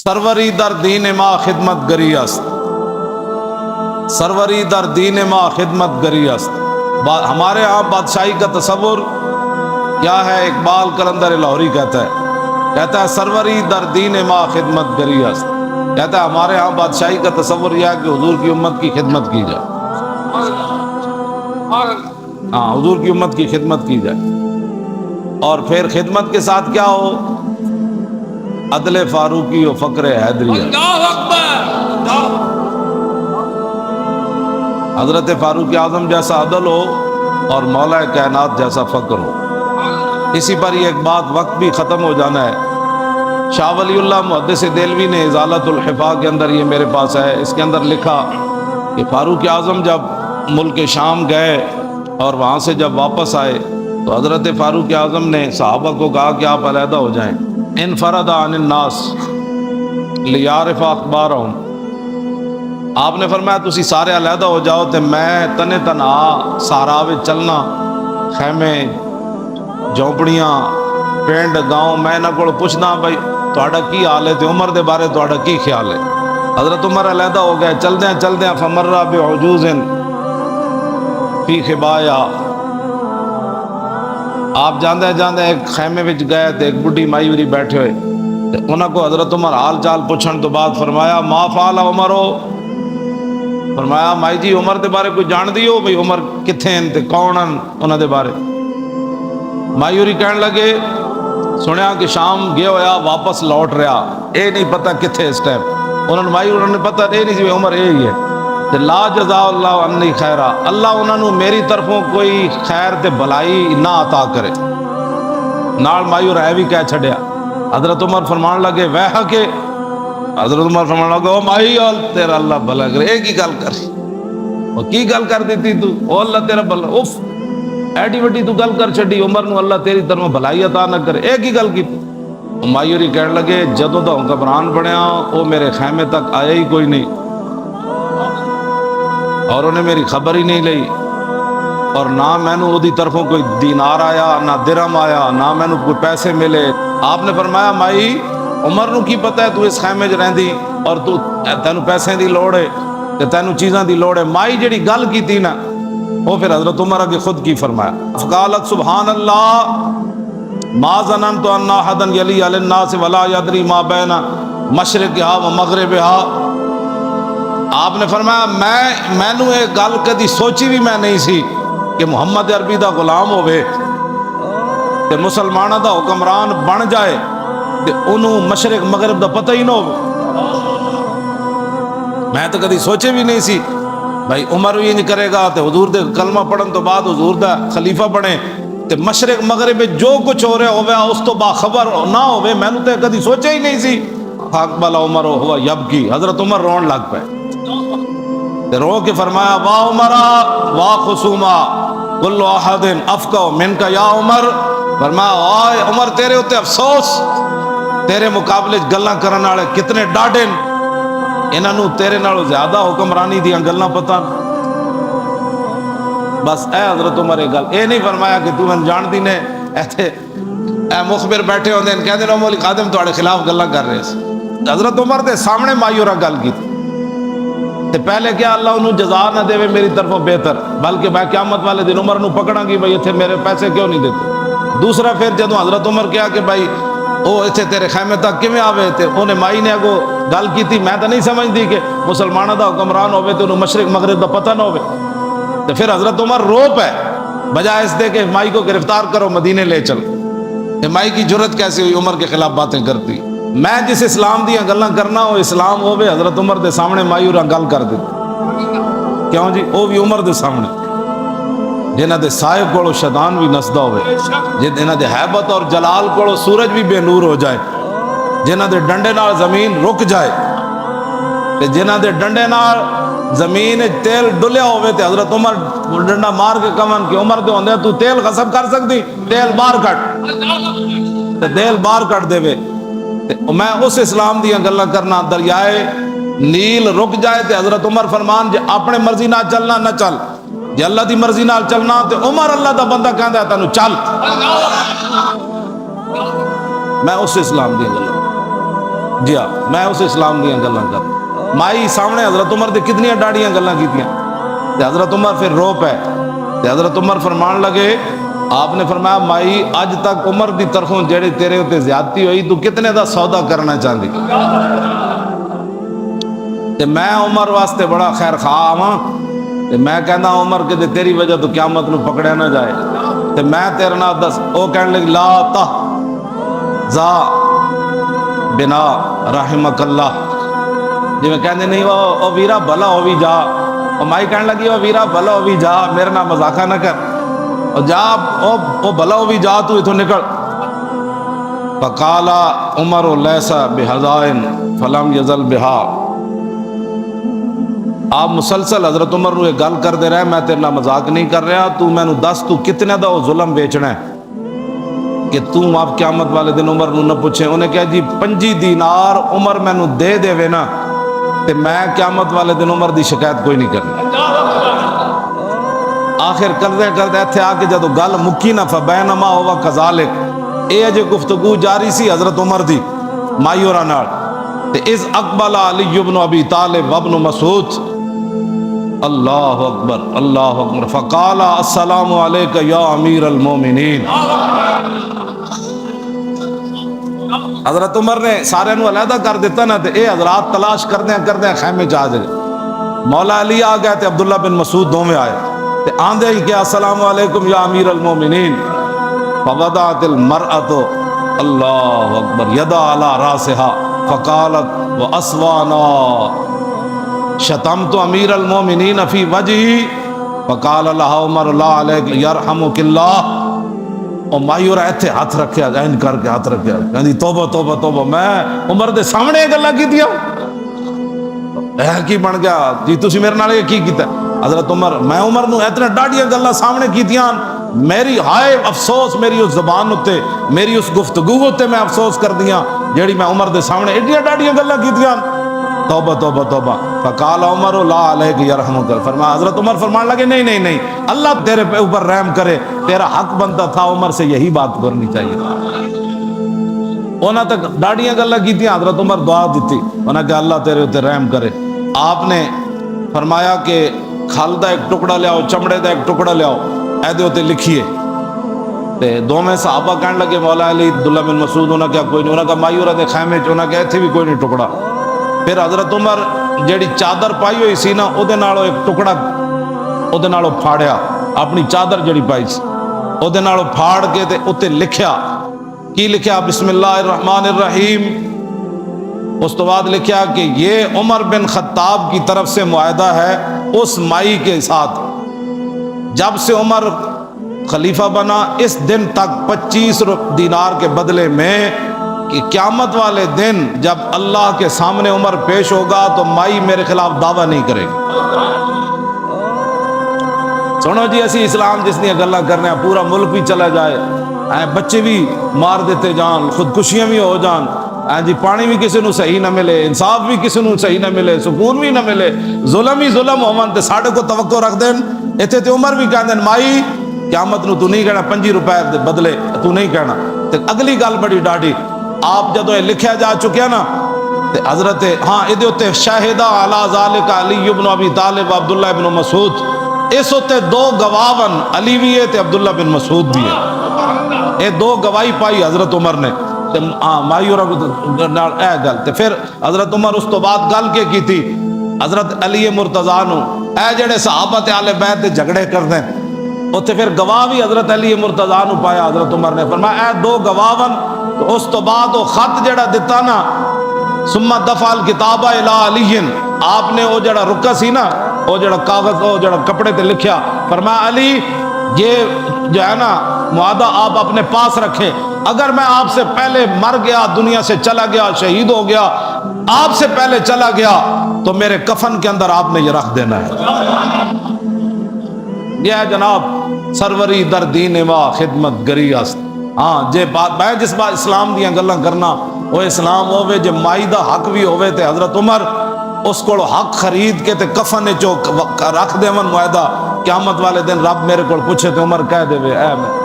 سروری در دین ما خدمت گری است، سروری در دین ما خدمت گری است۔ ہمارے ہاں بادشاہی کا تصور کیا ہے؟ اقبال قلندر لاہوری کہتا ہے سروری در دین ما خدمت گری است، کہتا ہے ہمارے ہاں بادشاہی کا تصور یہ ہے کہ حضور کی امت کی خدمت کی جائے، ہاں حضور کی امت کی خدمت کی جائے، اور پھر خدمت کے ساتھ کیا ہو؟ عدل فاروقی و فقر حیدری۔ حضرت فاروق اعظم جیسا عدل ہو اور مولا کائنات جیسا فقر ہو۔ اسی پر یہ ایک بات، وقت بھی ختم ہو جانا ہے، شاہ ولی اللہ محدث دہلوی نے ازالۃ الحفا کے اندر، یہ میرے پاس ہے، اس کے اندر لکھا کہ فاروق اعظم جب ملک شام گئے اور وہاں سے جب واپس آئے تو حضرت فاروق اعظم نے صحابہ کو کہا کہ آپ علیحدہ ہو جائیں، انفرد عن الناس لیعرف اخبارہم۔ آپ نے فرمایا تسی سارے علیحدہ ہو جاؤ تے میں تنے تنہا صحرا وچ چلنا، خیمے جھونپڑیاں پنڈ گاؤں، میں انہاں کول پوچھنا بھائی تہاڈا کی حال ہے تے عمر دے بارے تہاڈا کی خیال ہے۔ حضرت عمر علیحدہ ہو گئے، چلدیاں فمر بعجوز فی خبایا، آپ جاندے ایک خیمے وچ گئے تے ایک بڈھی مائی وری بیٹھے ہوئے تے انہاں کو حضرت عمر حال چال پوچھن تو بعد فرمایا ما فعل عمرو، فرمایا مائی جی عمر دے بارے کوئی جان دیو بھئی عمر کتھے ہیں تے کون ہیں انہاں دے بارے؟ مائی ہوری کہن لگے سنیا کہ شام گیا ہویا واپس لوٹ رہا، اے نہیں پتہ کتھے اس ٹائم، انہوں نے پتہ اے نہیں سی عمر اے ہی ہے تے لا جزا اللہ عنی خیرہ، اللہ انہوں نے میری طرفوں کوئی خیر تے بھلائی نہ عطا کرے۔ نال مائی اور ہے بھی کہہ چھڑیا۔ حضرت عمر فرمان لگے ویہا کہ، حضرت عمر فرمان لگے او مائی تیرا اللہ بھلا کرے، ایک ہی گل کر وہ کی گل کر دیتی تو، او اللہ تیرا بھلا، اف ایڈی وڈی تو گل کر چھڑی، عمر نو اللہ تیری طرف بھلائی عطا نہ کرے، ایک ہی گل کی۔ مایوری کہنے لگے جدوں دا حکمران بنیا او میرے خیمے تک آیا ہی کوئی نہیں، اور انہیں میری خبر ہی نہیں لئی، اور نہ میں نو دی طرفوں کوئی دینار آیا، نہ درہم آیا، نہ میں نو کوئی پیسے ملے۔ آپ نے فرمایا مائی عمر نو کی پتہ ہے تو اس خیمے جو رہندی اور تو تینو پیسے دی لوڑ ہے تے تینو چیزاں دی لوڑ ہے۔ مائی جڑی گل کی تھی نا وہ پھر حضرت عمر اگے خود کی فرمایا، فقالت سبحان اللہ ما ظننت ان احدا یلی علی الناس ولا یدری ما بین مشرقہا و مغربہا۔ آپ نے فرمایا میں نو ایک گل کدی سوچی بھی میں نہیں سی کہ محمد عربی دا غلام ہوئے تے مسلمانہ دا حکمران بن جائے تے انہوں مشرق مغرب دا پتہ ہی نہ ہوئے۔ میں تو کدی سوچے بھی نہیں سی بھائی عمر بھی نہیں کرے گا تے حضور دے کلمہ پڑھن تو بعد حضور دا خلیفہ بنے تے مشرق مغرب جو کچھ ہو رہا ہوئے اس تو باخبر نہ ہوئے، میں نے تے کدی سوچے ہی نہیں سی۔ فاقبل عمر ہوا یبکی، حضرت عمر رون لگ پے تے رو کے فرمایا واہ عمرہ واہ خصومہ کل احد افقہ منک یا عمر، فرمایا آئے عمر تیرے ہوتے افسوس، تیرے مقابلے گلاں کرن والے کتنے ڈاڈے، انہاں نو تیرے نالوں زیادہ حکمرانی دیاں گلاں پتہ۔ بس اے حضرت عمر ایک گل اے نہیں فرمایا کہ تو من جان دی نے ایتھے اے مخبر بیٹھے ہوندے ہیں کہندے نے مولی خادم تواڈے خلاف گلاں کر رہے سی، حضرت عمر دے سامنے مایورہ گل کی تے پہلے کیا اللہ انہوں جزا نہ دے میری طرفوں بہتر، بلکہ میں قیامت والے دن عمر نو پکڑاں گی بھائی ایتھے میرے پیسے کیوں نہیں دیتے۔ دوسرا پھر جدوں حضرت عمر کیا کہ بھائی او ایتھے تیرے خیمے تک کیویں آوے تے انہیں مائی نے اگو گل کی تھی، میں تو نہیں سمجھ دی کہ مسلمانہ دا حکمران ہوئے تو انہوں مشرق مغرب دا پتہ نہ ہوئے۔ تو پھر حضرت عمر رو پے بجائے اس دے کہ مائی کو گرفتار کرو مدینے لے چل، کہ مائی کی جرت کیسی ہوئی عمر کے خلاف باتیں کرتی۔ میں جس اسلام دیا گلاں کرنا وہ اسلام ہوئے حضرت عمر دے سامنے مائی اور گل کر دیتی، کیوں جی وہ بھی عمر دے سامنے جنہ دے سائے کوڑو شیطان بھی نسدا ہوئے، جنہ دے حیبت اور جلال کوڑو سورج بھی بے نور ہو جائے، جنہ دے ڈنڈے نال زمین رک جائے تے جنہ دے ڈنڈے نال زمین تیل ڈلیا ہوئے تے حضرت عمر ڈنڈا مار کے کمن کہ عمر دے ہوندے تو تیل غصب کر سکتی، تیل بار کٹ تے تیل بار کٹ دے وے۔ میں اس اسلام دیا گلاں کرنا، دریائے نیل رک جائے تے حضرت عمر فرمان جے اپنے مرضی نہ چلنا نہ چل، جے اللہ دی مرضی نال چلنا تے عمر اللہ دا بندہ کہندا ہے تینوں چل۔ میں اس اسلام دیا گلاں جی ہاں میں اس اسلام دیا گلاں کر مائی سامنے حضرت عمر دے کتنی ڈاڑیاں گلاں کیتیاں تے حضرت عمر پھر رو پے تے حضرت عمر فرمان لگے آپ نے فرمایا مائی اج تک عمر دی طرفوں جڑی تیرے تے زیادتی ہوئی تو کتنے دا سودا کرنا چاہندی تے میں عمر واسطے بڑا خیر خواہ ہاں تے میں کہنا عمر کہ تیری وجہ تو قیامت نو پکڑیا نہ جائے تے میں تیرے نال دس او کہنے لگی لا تحزا بنا رحمک اللہ جی میں کہنے نہیں وہ ویرا بھلا ہو بھی جا اور مائی کہنے لگی وہ ویرا بھلا ہو بھی جا میرے نال مذاقہ نہ کر اور جا او بھلا ہو بھی جا تو اتھوں نکل فقال عمر لیس بحزائن فلم یزل بہا آپ مسلسل حضرت عمر نو ایک گل کر دے رہے میں تیرے نال مذاق نہیں کر رہا تو میں نو دس تو کتنے دا وہ ظلم بیچنا ہے کہ تم آپ قیامت والے دن عمر نو نہ پوچھیں انہیں کہا جی 5 دینار عمر میں نو دے دے وے نا تے میں قیامت والے دن عمر دی شکایت کوئی نہیں کرنا آخر کردے کردے ایتھے آ کے جدو گل مکی نہ فبینما ہوا کذالک اے اجے گفتگو جاری سی حضرت عمر دی مایورا نال تے اذ اقبل علی بن ابی طالب وابن مسعود اللہ اکبر فقال السلام علیک یا امیر المومنین حضرت عمر نے سارے نو علیحدہ کر دیتا نا تے اے حضرات تلاش کردیں خیمے چاہ جائے مولا علی آ گئے تے عبداللہ بن مسعود دوویں آئے تے آندے ہی کہ السلام علیکم یا امیر المومنین فوضعت المرأة اللہ اکبر یدا علی راسها فقالت واسوانا شتمت امیر المومنین فی وجہی فقال لها عمر لا علیک یرحمک اللہ اور مایور ایتھے ہاتھ رکھیا این کر کے ہاتھ رکھیا کہندی توبہ توبہ توبہ میں عمر دے سامنے گلاں کیتیاں اے کی بن گیا جی تسی میرے نال کی کیتا حضرت عمر میں عمر نو اتنا ڈاڈیاں گلاں سامنے کیتیاں میری ہائے افسوس میری اس زبان اتے میری اس گفتگو اتے میں افسوس کر دیاں جیڑی میں عمر دے سامنے ایڈیاں ڈاڈیاں گلاں کیتیاں توبہ توبہ توبہ فقال عمر لا علیک یرحمک فرمایا حضرت عمر فرمان لگے نہیں اللہ تیرے پہ اوپر رحم کرے تیرا حق بنتا تھا عمر سے یہی بات کرنی چاہیے انہاں تک ڈاڑیاں گلاں کیتیاں حضرت عمر دعا دیتی انہاں کہ اللہ تیرے اوپر رحم کرے آپ نے فرمایا کہ کھال دا ایک ٹکڑا لیاؤ چمڑے دا ایک ٹکڑا لیاؤ اے دے اوتے لکھیے تے دوویں صحابہ کہنے لگے مولا علی عبداللہ بن مسعود انہاں کیا کوئی نہیں انہاں کا مایورہ دے خیمے چ انہاں کہ ایتھے بھی کوئی نہیں ٹکڑا پھر حضرت عمر جیڑی چادر پائی ہوئی سی نا او دے نالوں ایک ٹکڑا او دے نالوں پھاڑیا اپنی چادر جڑی پائی سی او دے نالوں پھاڑ کے تے اوتے لکھیا کی لکھیا بسم اللہ الرحمن الرحیم اس تو بعد لکھیا کہ یہ عمر بن خطاب کی طرف سے معاہدہ ہے اس مائی کے ساتھ جب سے عمر خلیفہ بنا اس دن تک 25 دینار کے بدلے میں کہ قیامت والے دن جب اللہ کے سامنے عمر پیش ہوگا تو مائی میرے خلاف دعویٰ نہیں کرے گی سنو جی اسی اسلام جس نے گلاں کرنے پورا ملک بھی چلا جائے بچے بھی مار دیتے جان خودکشیاں بھی ہو جان جی پانی بھی کسی نو صحیح نہ ملے انصاف بھی کسی نو صحیح نہ ملے سکون بھی نہ ملے ظلم ہی ظلم ہوون تے ساڈے کو توقع رکھ دین ایتھے تے عمر بھی کہندے مائی قیامت نو تو نہیں کہنا 5 روپے دے بدلے تو نہیں کہنا تے اگلی گل بڑی ڈاڈی آپ جدو یہ لکھیا جا چکیا نا تے حضرت ہاں ادھے تے شاہدہ علی ذالک علی بن ابی طالب عبداللہ بن مسعود اس ہوتے 2 گواہن علی بھی ہے تے عبداللہ بن مسعود بھی ہے یہ 2 گواہی پائی حضرت عمر نے تے مایورہ نال اے گل تے پھر حضرت عمر اس تو بعد گل کی تھی حضرت علی مرتضیٰ نو اے جڑے صحابہ تے اہل بیت دے جھگڑے کردے اوتھے پھر گواہ بھی حضرت علی مرتضیٰ نو پایا حضرت عمر نے فرمایا اے 2 گواہن تو اس تو بعد وہ خط جڑا دیتا نا ثم دفع الکتاب الی علی آپ نے وہ جڑا رکا سی نا وہ جڑا کاغذ وہ جڑا کپڑے تے لکھیا فرمایا علی یہ جو ہے نا معاہدہ آپ اپنے پاس رکھیں اگر میں آپ سے پہلے مر گیا دنیا سے چلا گیا شہید ہو گیا آپ سے پہلے چلا گیا تو میرے کفن کے اندر آپ نے یہ رکھ دینا ہے یہ ہے جناب سروری در دین وا خدمت گری است ہاں جے بات میں جس بات اسلام دیاں گلاں کرنا وہ اسلام ہوے جے مائی دا حق بھی ہوے تے حضرت عمر اس کو حق خرید کے تے کفن چو رکھ دیون معاہدہ قیامت والے دن رب میرے کو پوچھے تے عمر کہہ دے اے میں